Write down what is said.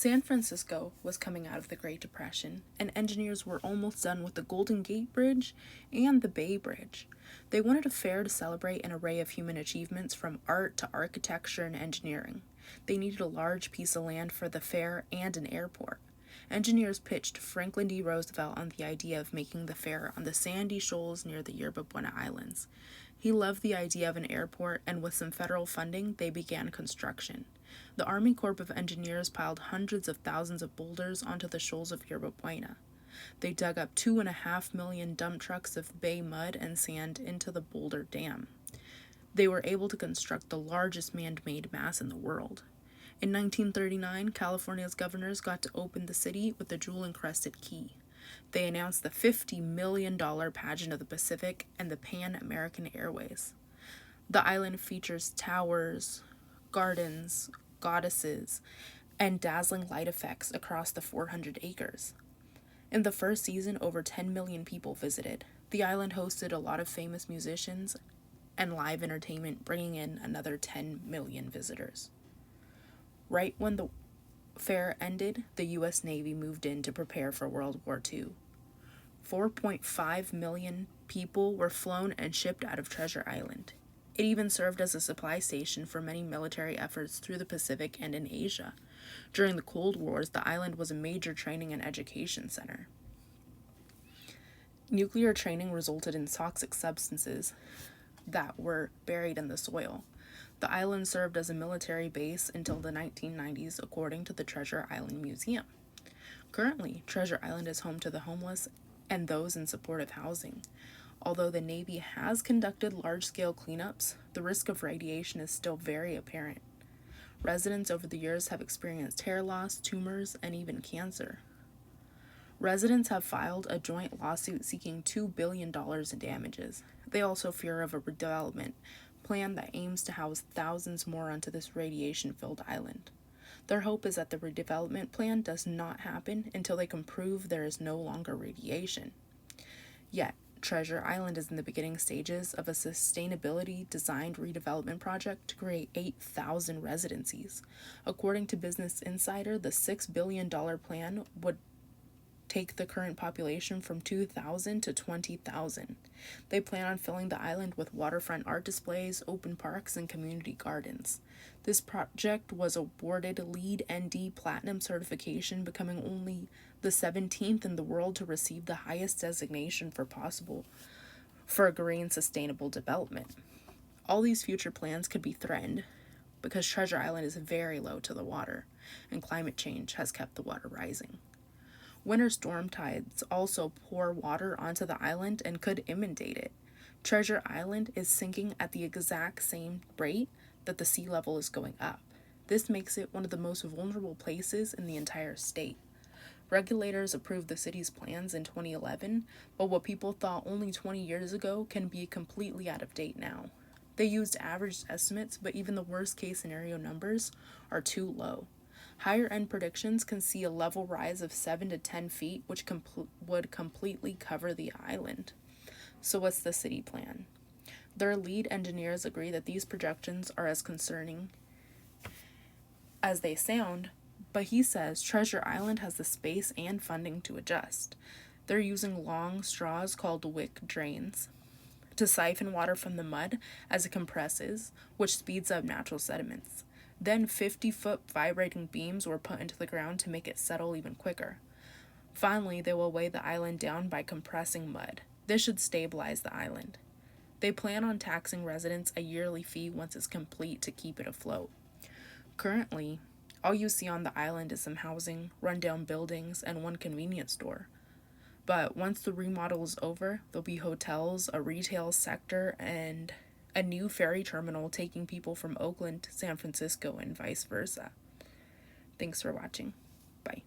San Francisco was coming out of the Great Depression, and engineers were almost done with the Golden Gate Bridge and the Bay Bridge. They wanted a fair to celebrate an array of human achievements from art to architecture and engineering. They needed a large piece of land for the fair and an airport. Engineers pitched Franklin D. Roosevelt on the idea of making the fair on the sandy shoals near the Yerba Buena Islands. He loved the idea of an airport, and with some federal funding, they began construction. The Army Corps of Engineers piled hundreds of thousands of boulders onto the shoals of Yerba Buena. They dug up 2.5 million dump trucks of bay mud and sand into the Boulder Dam. They were able to construct the largest man-made mass in the world. In 1939, California's governors got to open the city with the jewel-encrusted key. They announced the $50 million Pageant of the Pacific and the Pan American Airways. The island features towers, gardens, goddesses, and dazzling light effects across the 400 acres. In the first season, over 10 million people visited. The island hosted a lot of famous musicians and live entertainment, bringing in another 10 million visitors. Right when the fair ended, the U.S. Navy moved in to prepare for World War II. 4.5 million people were flown and shipped out of Treasure Island. It even served as a supply station for many military efforts through the Pacific and in Asia. During the Cold Wars, the island was a major training and education center. Nuclear training resulted in toxic substances that were buried in the soil. The island served as a military base until the 1990s, according to the Treasure Island Museum. Currently, Treasure Island is home to the homeless and those in supportive housing. Although the Navy has conducted large-scale cleanups, the risk of radiation is still very apparent. Residents over the years have experienced hair loss, tumors, and even cancer. Residents have filed a joint lawsuit seeking $2 billion in damages. They also fear of a redevelopment plan that aims to house thousands more onto this radiation-filled island. Their hope is that the redevelopment plan does not happen until they can prove there is no longer radiation. Yet, Treasure Island is in the beginning stages of a sustainability-designed redevelopment project to create 8,000 residencies. According to Business Insider, the $6 billion plan would take the current population from 2,000 to 20,000. They plan on filling the island with waterfront art displays, open parks, and community gardens. This project was awarded LEED ND Platinum certification, becoming only the 17th in the world to receive the highest designation for green sustainable development. All these future plans could be threatened because Treasure Island is very low to the water, and climate change has kept the water rising. Winter storm tides also pour water onto the island and could inundate it. Treasure Island is sinking at the exact same rate that the sea level is going up. This makes it one of the most vulnerable places in the entire state. Regulators approved the city's plans in 2011, but what people thought only 20 years ago can be completely out of date now. They used average estimates, but even the worst-case scenario numbers are too low. Higher-end predictions can see a level rise of 7 to 10 feet, which would completely cover the island. So what's the city plan? Their lead engineers agree that these projections are as concerning as they sound, but he says Treasure Island has the space and funding to adjust. They're using long straws called wick drains to siphon water from the mud as it compresses, which speeds up natural sediments. Then 50-foot vibrating beams were put into the ground to make it settle even quicker. Finally, they will weigh the island down by compressing mud. This should stabilize the island. They plan on taxing residents a yearly fee once it's complete to keep it afloat. Currently, all you see on the island is some housing, rundown buildings, and one convenience store. But once the remodel is over, there'll be hotels, a retail sector, and a new ferry terminal taking people from Oakland to San Francisco and vice versa. Thanks for watching. Bye.